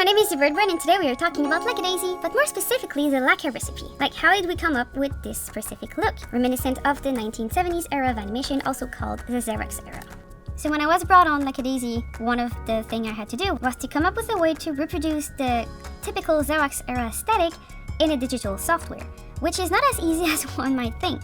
my name is ZeBirdBrain and today we are talking about LACKADAISY, but more specifically the lacquer recipe. Like, how did we come up with this specific look, reminiscent of the 1970s era of animation, also called the Xerox era. So when I was brought on LACKADAISY, one of the things I had to do was to come up with a way to reproduce the typical Xerox era aesthetic in a digital software, which is not as easy as one might think.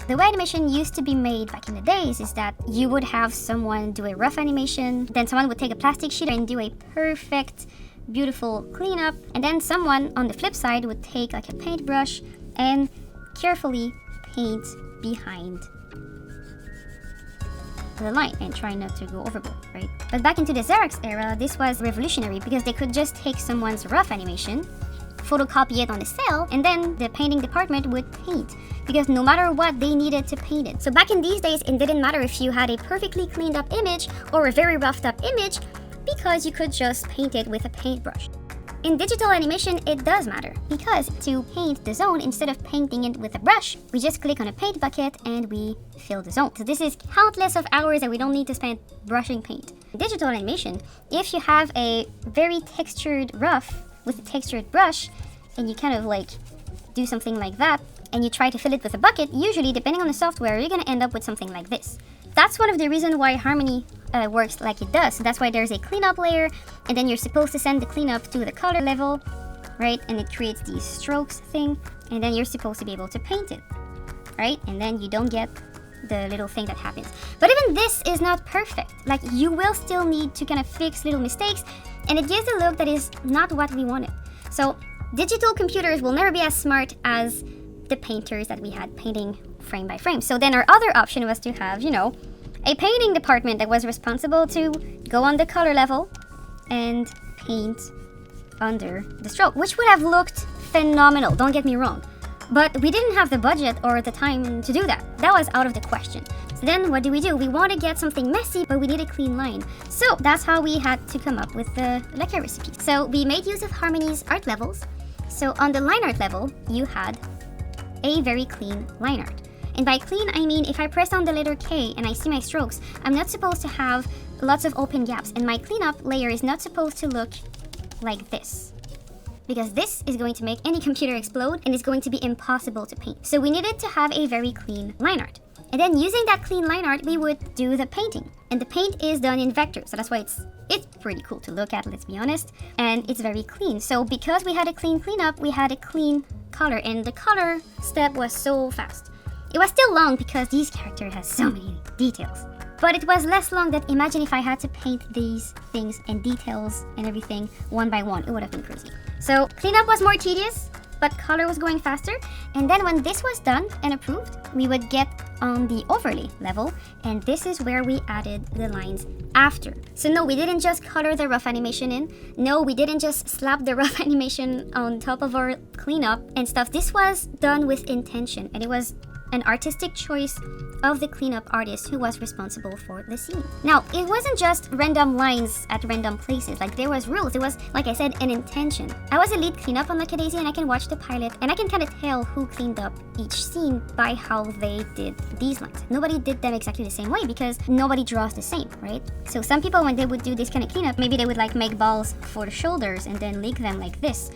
The way animation used to be made back in the days is that you would have someone do a rough animation, then someone would take a plastic sheet and do a perfect, beautiful cleanup, and then someone on the flip side would take like a paintbrush and carefully paint behind the line and try not to go overboard, right? But back into the Xerox era, this was revolutionary because they could just take someone's rough animation, photocopy it on the cell, and then the painting department would paint, because no matter what, they needed to paint it. So back in these days, it didn't matter if you had a perfectly cleaned up image or a very roughed up image, because you could just paint it with a paintbrush. In digital animation, it does matter, because to paint the zone, instead of painting it with a brush, we just click on a paint bucket and we fill the zone. So this is countless of hours that we don't need to spend brushing paint. In digital animation, if you have a very textured rough with a textured brush, and you kind of like do something like that, and you try to fill it with a bucket, usually, depending on the software, you're gonna end up with something like this. That's one of the reasons why Harmony works like it does. So that's why there's a cleanup layer, and then you're supposed to send the cleanup to the color level, right? And it creates these strokes thing, and then you're supposed to be able to paint it, right? And then you don't get the little thing that happens. But even this is not perfect. Like, you will still need to kind of fix little mistakes, and it gives a look that is not what we wanted. So digital computers will never be as smart as the painters that we had painting frame by frame. So then our other option was to have, you know, a painting department that was responsible to go on the color level and paint under the stroke, which would have looked phenomenal, don't get me wrong. But we didn't have the budget or the time to do that. That was out of the question. So then what do? We want to get something messy, but we need a clean line. So that's how we had to come up with the lacquer recipe. So we made use of Harmony's art levels. So on the line art level, you had a very clean line art. And by clean, I mean if I press on the letter K and I see my strokes, I'm not supposed to have lots of open gaps. And my cleanup layer is not supposed to look like this, because this is going to make any computer explode and it's going to be impossible to paint. So we needed to have a very clean line art. And then using that clean line art, we would do the painting. And the paint is done in vectors, so that's why it's pretty cool to look at, let's be honest. And it's very clean. So because we had a clean cleanup, we had a clean color, and the color step was so fast. It was still long because these characters have so many details. But it was less long than imagine if I had to paint these things and details and everything one by one. It would have been crazy. So cleanup was more tedious, but color was going faster. And then when this was done and approved, we would get on the overlay level, and this is where we added the lines after. So no, we didn't just color the rough animation in. No, we didn't just slap the rough animation on top of our cleanup and stuff. This was done with intention, and it was an artistic choice of the cleanup artist who was responsible for the scene. Now, it wasn't just random lines at random places. Like, there was rules. It was, like I said, an intention. I was a lead cleanup on LACKADAISY, and I can watch the pilot, and I can kind of tell who cleaned up each scene by how they did these lines. Nobody did them exactly the same way because nobody draws the same, right? So some people, when they would do this kind of cleanup, maybe they would like make balls for the shoulders and then link them like this.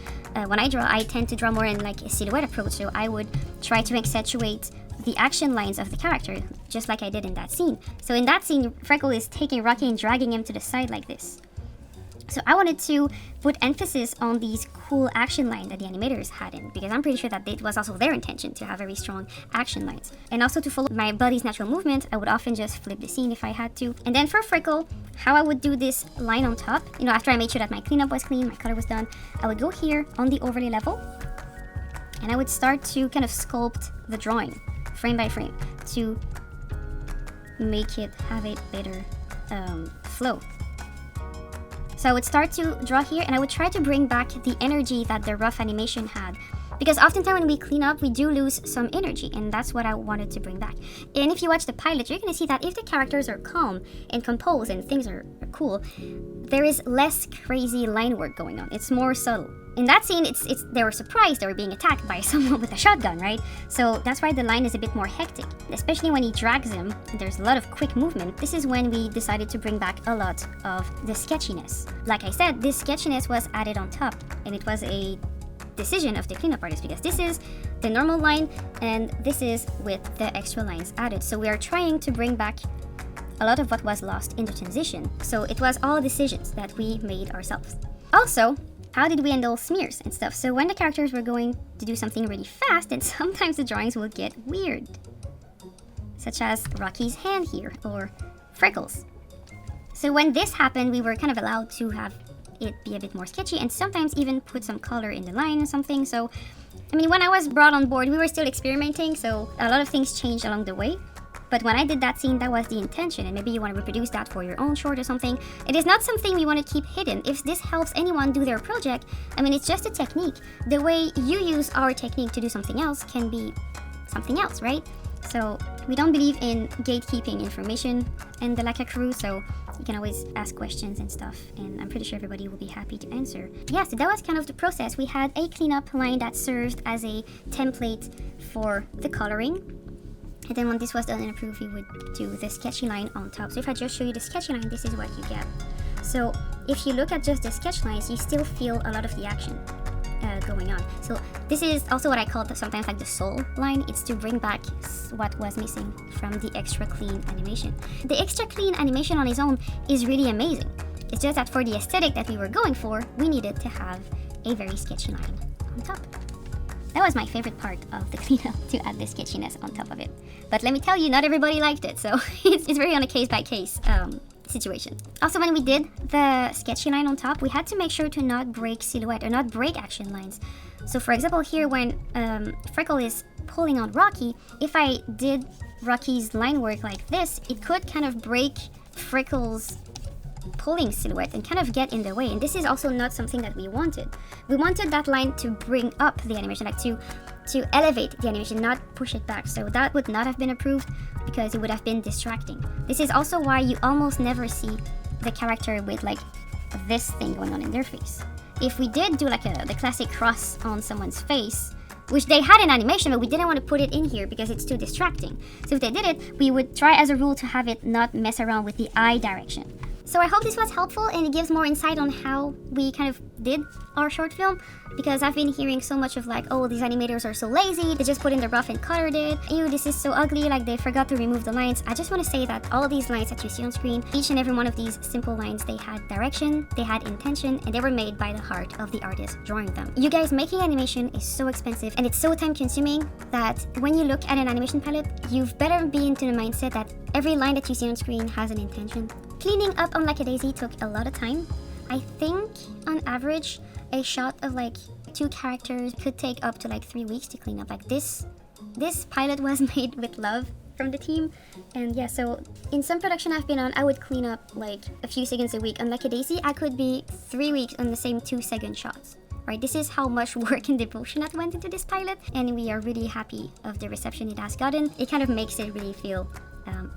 When I draw, I tend to draw more in like a silhouette approach, so I would try to accentuate the action lines of the character, just like I did in that scene. So in that scene, Freckle is taking Rocky and dragging him to the side like this. So I wanted to put emphasis on these cool action lines that the animators had in, because I'm pretty sure that it was also their intention to have very strong action lines. And also to follow my body's natural movement, I would often just flip the scene if I had to. And then for Freckle, how I would do this line on top, you know, after I made sure that my cleanup was clean, my color was done, I would go here on the overlay level, and I would start to kind of sculpt the drawing frame by frame to make it have a better flow. So I would start to draw here, and I would try to bring back the energy that the rough animation had, because oftentimes when we clean up, we do lose some energy, and that's what I wanted to bring back. And if you watch the pilot, you're going to see that if the characters are calm and composed and things are cool, there is less crazy line work going on. It's more subtle. in that scene, they were surprised they were being attacked by someone with a shotgun, right? So that's why the line is a bit more hectic, especially when he drags him. There's a lot of quick movement. This is when we decided to bring back a lot of the sketchiness. Like I said, this sketchiness was added on top, and it was a decision of the cleanup artist because this is the normal line and this is with the extra lines added. So we are trying to bring back a lot of what was lost in the transition. So it was all decisions that we made ourselves. Also, how did we handle smears and stuff? So when the characters were going to do something really fast, then sometimes the drawings will get weird. Such as Rocky's hand here, or Freckles. So when this happened, we were kind of allowed to have it be a bit more sketchy and sometimes even put some color in the line or something. So, I mean, when I was brought on board, we were still experimenting, so a lot of things changed along the way. But when I did that scene, that was the intention, and maybe you want to reproduce that for your own short or something. It is not something we want to keep hidden. If this helps anyone do their project, I mean, it's just a technique. The way you use our technique to do something else can be something else, right? So we don't believe in gatekeeping information in the Lacka crew, so you can always ask questions and stuff, and I'm pretty sure everybody will be happy to answer. Yeah, so that was kind of the process. We had a cleanup line that served as a template for the coloring. And then when this was done and approved, we would do the sketchy line on top. So if I just show you the sketchy line, this is what you get. So if you look at just the sketch lines, you still feel a lot of the action going on. So this is also what I call sometimes like the soul line. It's to bring back what was missing from the extra clean animation. The extra clean animation on its own is really amazing. It's just that for the aesthetic that we were going for, we needed to have a very sketchy line on top. That was my favorite part of the cleanup, to add the sketchiness on top of it. But let me tell you, not everybody liked it, so it's very on a case-by-case situation. Also, when we did the sketchy line on top, we had to make sure to not break silhouette or not break action lines. So for example, here when Freckle is pulling on Rocky, if I did Rocky's line work like this, it could kind of break Freckle's pulling silhouette and kind of get in the way, and this is also not something that we wanted. We wanted that line to bring up the animation, like to elevate the animation, not push it back. So that would not have been approved because it would have been distracting. This is also why you almost never see the character with like this thing going on in their face. If we did do like the classic cross on someone's face, which they had in animation, but we didn't want to put it in here because it's too distracting. So if they did it, we would try as a rule to have it not mess around with the eye direction. So I hope this was helpful and it gives more insight on how we kind of did our short film, because I've been hearing so much of like, oh, these animators are so lazy, they just put in the rough and colored it. Ew, this is so ugly, like they forgot to remove the lines. I just want to say that all of these lines that you see on screen, each and every one of these simple lines, they had direction, they had intention, and they were made by the heart of the artist drawing them. You guys, making animation is so expensive and it's so time consuming that when you look at an animation palette, you've better be into the mindset that every line that you see on screen has an intention. Cleaning up on LACKADAISY took a lot of time. I think on average, a shot of like 2 characters could take up to like 3 weeks to clean up. Like this pilot was made with love from the team. And yeah, so in some production I've been on, I would clean up like a few seconds a week. On LACKADAISY, I could be 3 weeks on the same 2-second shots. Right, this is how much work and devotion that went into this pilot, and we are really happy of the reception it has gotten. It kind of makes it really feel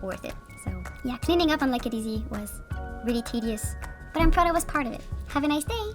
worth it. So yeah, cleaning up on LACKADAISY was really tedious, but I'm proud I was part of it. Have a nice day!